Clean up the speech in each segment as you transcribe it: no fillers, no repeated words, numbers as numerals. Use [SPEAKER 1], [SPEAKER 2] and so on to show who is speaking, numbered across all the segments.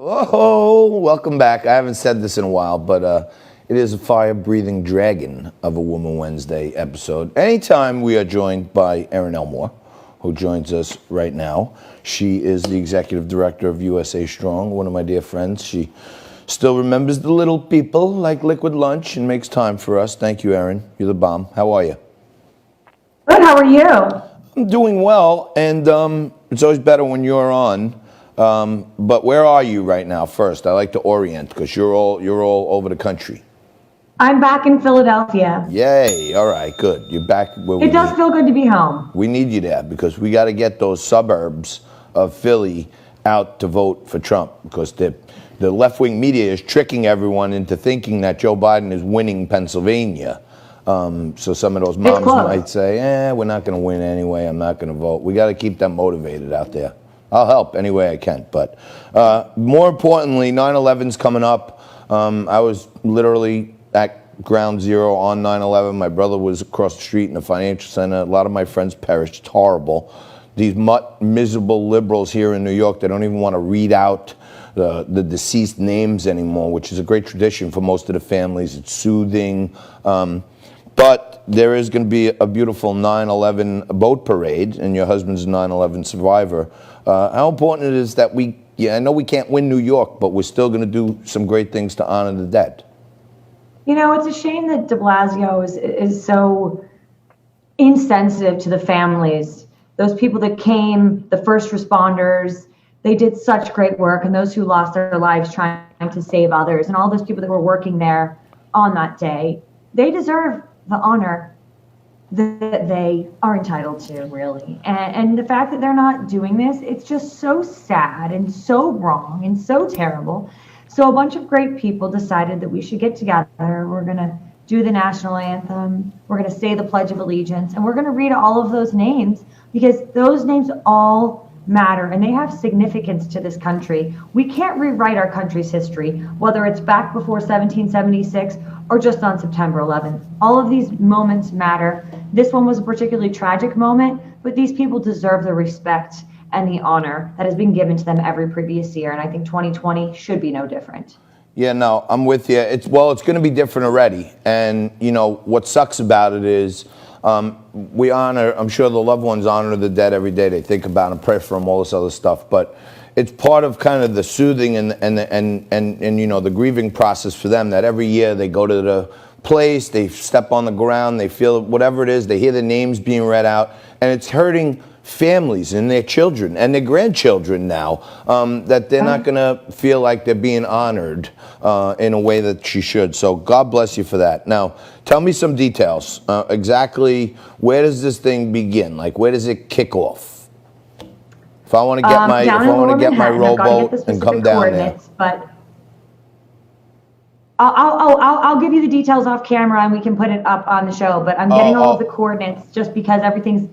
[SPEAKER 1] Oh, welcome back. I haven't said this in a while, but it is a fire-breathing dragon of a Woman Wednesday episode. Anytime we are joined by Erin Elmore, who joins us right now. She is the executive director of USA Strong, one of my dear friends. She still remembers the little people like liquid lunch and makes time for us. Thank you, Erin. You're the bomb. How are you?
[SPEAKER 2] Good. How are you?
[SPEAKER 1] I'm doing well, and it's always better when you're on. But where are you right now? First, I like to orient because you're all over the country.
[SPEAKER 2] I'm back in Philadelphia.
[SPEAKER 1] Yay! All right, good. You're back where
[SPEAKER 2] It does feel good to be home.
[SPEAKER 1] We need you there because we got to get those suburbs of Philly out to vote for Trump because the left-wing media is tricking everyone into thinking that Joe Biden is winning Pennsylvania. So some of those moms might say, we're not going to win anyway. I'm not going to vote. We got to keep them motivated out there. I'll help any way I can. But more importantly, 9/11's coming up. I was literally at ground zero on 9/11. My brother was across the street in the financial center. A lot of my friends perished. It's horrible. These miserable liberals here in New York, they don't even want to read out the deceased names anymore, which is a great tradition for most of the families. It's soothing. But there is going to be a beautiful 9/11 boat parade, and your husband's a 9/11 survivor. How important it is that I know we can't win New York, but we're still going to do some great things to honor the dead.
[SPEAKER 2] You know, it's a shame that de Blasio is so insensitive to the families. Those people that came, the first responders, they did such great work, and those who lost their lives trying to save others, and all those people that were working there on that day, they deserve the honor that they are entitled to, really. And the fact that they're not doing this, it's just so sad and so wrong and so terrible. So a bunch of great people decided that we should get together. We're going to do the national anthem. We're going to say the Pledge of Allegiance. And we're going to read all of those names because those names all matter and they have significance to this country. We can't rewrite our country's history, whether it's back before 1776 or just on September 11th. All of these moments matter. This one was a particularly tragic moment, but these people deserve the respect and the honor that has been given to them every previous year. And I think 2020 should be no different.
[SPEAKER 1] Yeah, no, I'm with you. It's going to be different already. And, you know, what sucks about it is we honor, I'm sure the loved ones honor the dead every day. They think about them, pray for them, all this other stuff. But it's part of kind of the soothing and you know, the grieving process for them that every year they go to the place, they step on the ground, they feel whatever it is, they hear the names being read out, and it's hurting families and their children and their grandchildren now that they're not going to feel like they're being honored in a way that she should. So God bless you for that. Now, tell me some details. Exactly where does this thing begin? Like, where does it kick off? If I want to get my rowboat and come down there.
[SPEAKER 2] But I'll give you the details off camera and we can put it up on the show. But I'm getting all of the coordinates just because everything's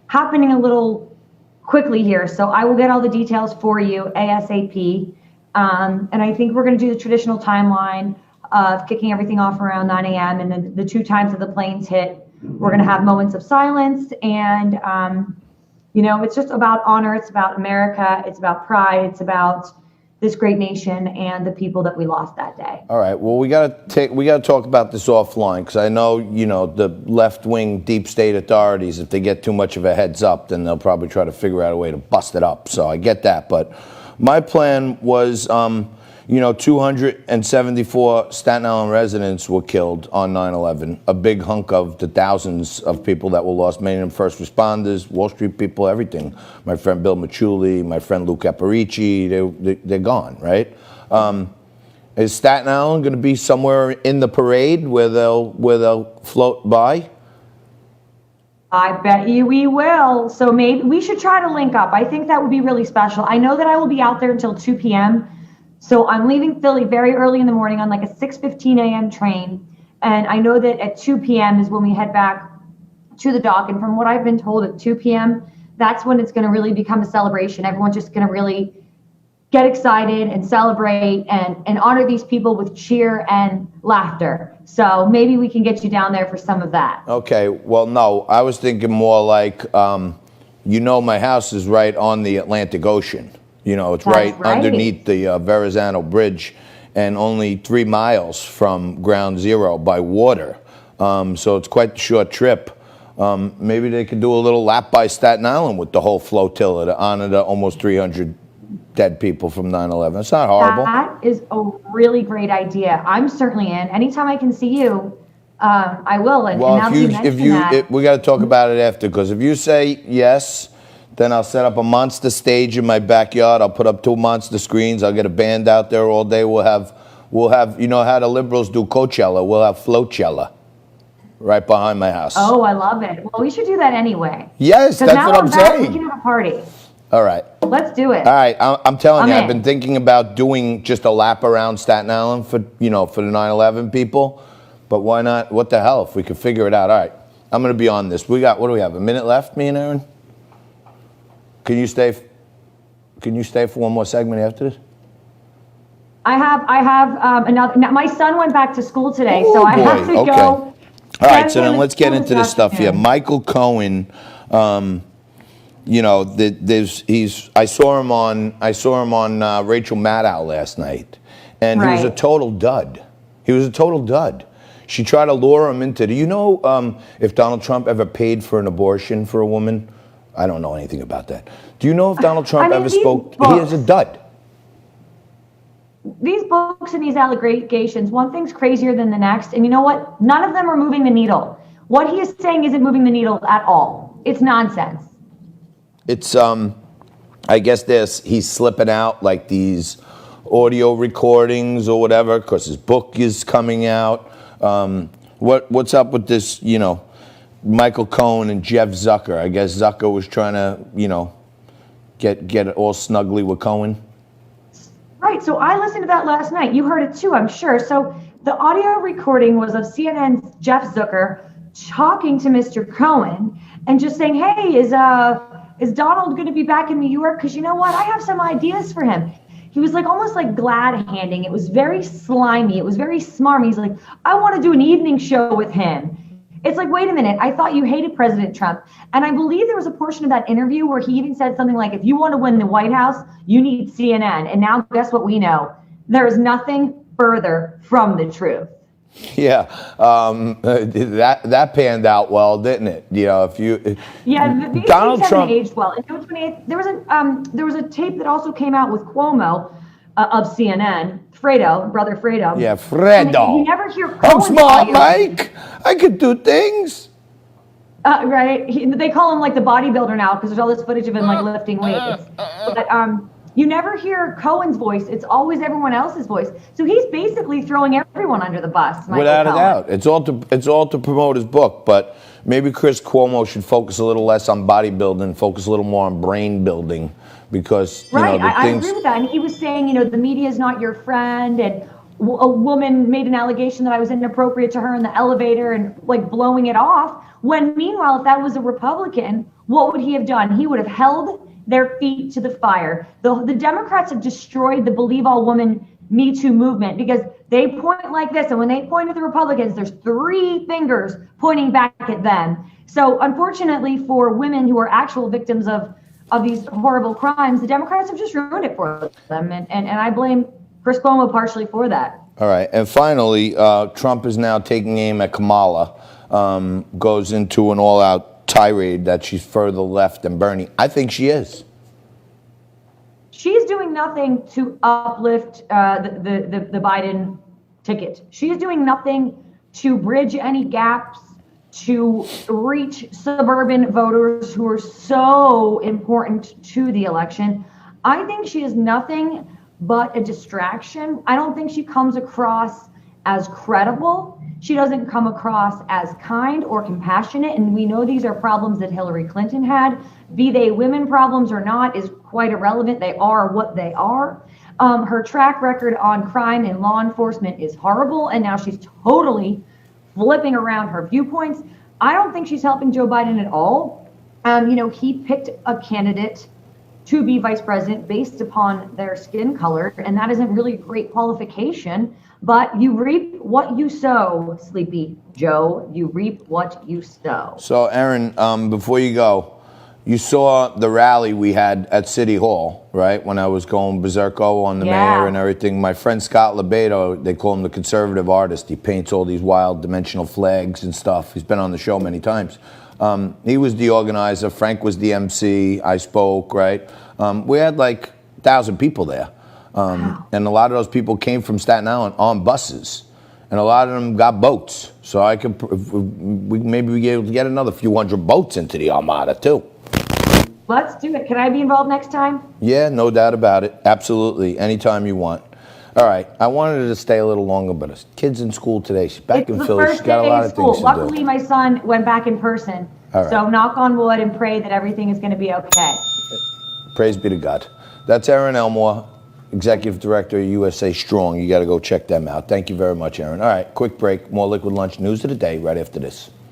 [SPEAKER 2] happening a little quickly here. So I will get all the details for you ASAP. And I think we're going to do the traditional timeline of kicking everything off around 9 a.m. And then the two times that the planes hit, we're going to have moments of silence. And, you know, it's just about honor. It's about America. It's about pride. It's about this great nation and the people that we lost that day.
[SPEAKER 1] All right. Well, we got to talk about this offline because I know, you know, the left-wing deep state authorities, if they get too much of a heads up, then they'll probably try to figure out a way to bust it up. So I get that. But my plan was, you know, 274 Staten Island residents were killed on 9/11. A big hunk of the thousands of people that were lost, many of them first responders, Wall Street people, everything. My friend Bill Machuli, my friend Luke Aparici, they're gone, right? Is Staten Island going to be somewhere in the parade where they'll float by?
[SPEAKER 2] I bet you we will. So maybe we should try to link up. I think that would be really special. I know that I will be out there until 2 p.m. So I'm leaving Philly very early in the morning on like a 6:15 a.m. train. And I know that at 2 p.m. is when we head back to the dock. And from what I've been told at 2 p.m., that's when it's going to really become a celebration. Everyone's just going to really get excited and celebrate and honor these people with cheer and laughter. So maybe we can get you down there for some of that.
[SPEAKER 1] Okay. Well, no, I was thinking more like, you know, my house is right on the Atlantic Ocean. You know, it's
[SPEAKER 2] That's
[SPEAKER 1] right
[SPEAKER 2] right.
[SPEAKER 1] underneath the Verrazano Bridge, and only 3 miles from ground zero by water. So it's quite a short trip. Maybe they could do a little lap by Staten Island with the whole flotilla to honor the almost 300 dead people from 9/11. It's not horrible.
[SPEAKER 2] That is a really great idea. I'm certainly in. Anytime I can see you, I will. And
[SPEAKER 1] Well,
[SPEAKER 2] now that you mention that,
[SPEAKER 1] we got to talk about it after, because if you say yes, then I'll set up a monster stage in my backyard. I'll put up 2 monster screens. I'll get a band out there all day. We'll have, you know how the liberals do Coachella? We'll have Floachella right behind my house.
[SPEAKER 2] oh, I love it. Well, we should do that anyway.
[SPEAKER 1] Yes,
[SPEAKER 2] Because
[SPEAKER 1] that's
[SPEAKER 2] now
[SPEAKER 1] what I'm
[SPEAKER 2] we're back, we
[SPEAKER 1] saying.
[SPEAKER 2] can have a party.
[SPEAKER 1] All right.
[SPEAKER 2] Let's do it.
[SPEAKER 1] All right, I'm telling
[SPEAKER 2] I'm
[SPEAKER 1] you, I've
[SPEAKER 2] in.
[SPEAKER 1] been thinking about doing just a lap around Staten Island for, you know, for the 9/11 people. But why not? What the hell? If we could figure it out. All right, I'm going to be on this. What do we have? A minute left, me and Erin? Can you stay for one more segment after this?
[SPEAKER 2] I have another. Now, my son went back to school today, so
[SPEAKER 1] Oh,
[SPEAKER 2] I have
[SPEAKER 1] boy.
[SPEAKER 2] to
[SPEAKER 1] Okay.
[SPEAKER 2] go.
[SPEAKER 1] All right, so
[SPEAKER 2] send
[SPEAKER 1] then
[SPEAKER 2] him
[SPEAKER 1] let's
[SPEAKER 2] to
[SPEAKER 1] get
[SPEAKER 2] school
[SPEAKER 1] into
[SPEAKER 2] this
[SPEAKER 1] this stuff here.
[SPEAKER 2] afternoon.
[SPEAKER 1] Michael Cohen, you know, I saw him on Rachel Maddow last night, and he was a
[SPEAKER 2] Right.
[SPEAKER 1] total dud. He was a total dud. She tried to lure him into. Do you know if Donald Trump ever paid for an abortion for a woman? I don't know anything about that. Do you know if Donald Trump
[SPEAKER 2] I mean,
[SPEAKER 1] ever
[SPEAKER 2] these
[SPEAKER 1] spoke? He
[SPEAKER 2] books-
[SPEAKER 1] is a dud.
[SPEAKER 2] These books and these allegations, one thing's crazier than the next. And you know what? None of them are moving the needle. What he is saying isn't moving the needle at all. It's nonsense.
[SPEAKER 1] It's I guess he's slipping out like these audio recordings or whatever, because his book is coming out. What's up with this, you know, Michael Cohen and Jeff Zucker? I guess Zucker was trying to, you know, get it all snuggly with Cohen.
[SPEAKER 2] Right. So I listened to that last night. You heard it too, I'm sure. So the audio recording was of CNN's Jeff Zucker talking to Mr. Cohen and just saying, hey, is Donald going to be back in New York? Because you know what? I have some ideas for him. He was like almost like glad handing. It was very slimy. It was very smarmy. He's like, I want to do an evening show with him. It's like, wait a minute. I thought you hated President Trump. And I believe there was a portion of that interview where he even said something like, if you want to win the White House, you need CNN. And now guess what we know? There is nothing further from the truth.
[SPEAKER 1] Yeah, that panned out well, didn't it? You know, if you
[SPEAKER 2] These
[SPEAKER 1] Donald
[SPEAKER 2] things
[SPEAKER 1] Trump
[SPEAKER 2] haven't aged well. And there was a tape that also came out with Cuomo of CNN, brother Fredo.
[SPEAKER 1] Yeah, Fredo.
[SPEAKER 2] And you never hear
[SPEAKER 1] I'm
[SPEAKER 2] Cohen's
[SPEAKER 1] smart,
[SPEAKER 2] audio.
[SPEAKER 1] Mike. I could do things.
[SPEAKER 2] Right. They call him like the bodybuilder now because there's all this footage of him like lifting weights. But you never hear Cohen's voice. It's always everyone else's voice. So he's basically throwing everyone under the bus. Michael
[SPEAKER 1] Without a
[SPEAKER 2] Cohen.
[SPEAKER 1] doubt. It's all to promote his book, but maybe Chris Cuomo should focus a little less on bodybuilding, focus a little more on brain building, because you
[SPEAKER 2] Right.
[SPEAKER 1] know,
[SPEAKER 2] I agree with that. And he was saying, you know, the media is not your friend, and a woman made an allegation that I was inappropriate to her in the elevator and like blowing it off. When meanwhile, if that was a Republican, what would he have done? He would have held their feet to the fire. The Democrats have destroyed the Believe All Women Me Too movement because they point like this. And when they point at the Republicans, there's 3 fingers pointing back at them. So unfortunately for women who are actual victims of these horrible crimes, the Democrats have just ruined it for them. And I blame Chris Cuomo partially for that.
[SPEAKER 1] All right, and finally, Trump is now taking aim at Kamala, goes into an all-out tirade that she's further left than Bernie. I think she is.
[SPEAKER 2] She's doing nothing to uplift the Biden ticket. She is doing nothing to bridge any gaps, to reach suburban voters who are so important to the election. I think she is nothing but a distraction. I don't think she comes across as credible. She doesn't come across as kind or compassionate. And we know these are problems that Hillary Clinton had. Be they women problems or not is quite irrelevant. They are what they are. Her track record on crime and law enforcement is horrible. And now she's totally flipping around her viewpoints. I don't think she's helping Joe Biden at all. He picked a candidate to be vice president based upon their skin color, and that isn't really a great qualification, but you reap what you sow, Sleepy Joe. You reap what you sow.
[SPEAKER 1] So, Erin, before you go, You saw the rally we had at City Hall, right? When I was going berserko on the mayor and everything. My friend Scott Lebedo, they call him the conservative artist. He paints all these wild dimensional flags and stuff. He's been on the show many times. He was the organizer. Frank was the MC. I spoke, right? We had like 1,000 people there. And a lot of those people came from Staten Island on buses. And a lot of them got boats. So I could, maybe we able to get another few hundred boats into the Armada too.
[SPEAKER 2] Let's do it. Can I be involved next time?
[SPEAKER 1] Yeah, no doubt about it. Absolutely. Anytime you want. All right. I wanted her to stay a little longer, but kids in school today. She's back in Philly. She's got a lot of things to do.
[SPEAKER 2] Luckily, my son went back in person.
[SPEAKER 1] All right.
[SPEAKER 2] So knock on wood and pray that everything is going to be okay.
[SPEAKER 1] Praise be to God. That's Erin Elmore, Executive Director of USA Strong. You got to go check them out. Thank you very much, Erin. All right, quick break. More Liquid Lunch news of the day right after this.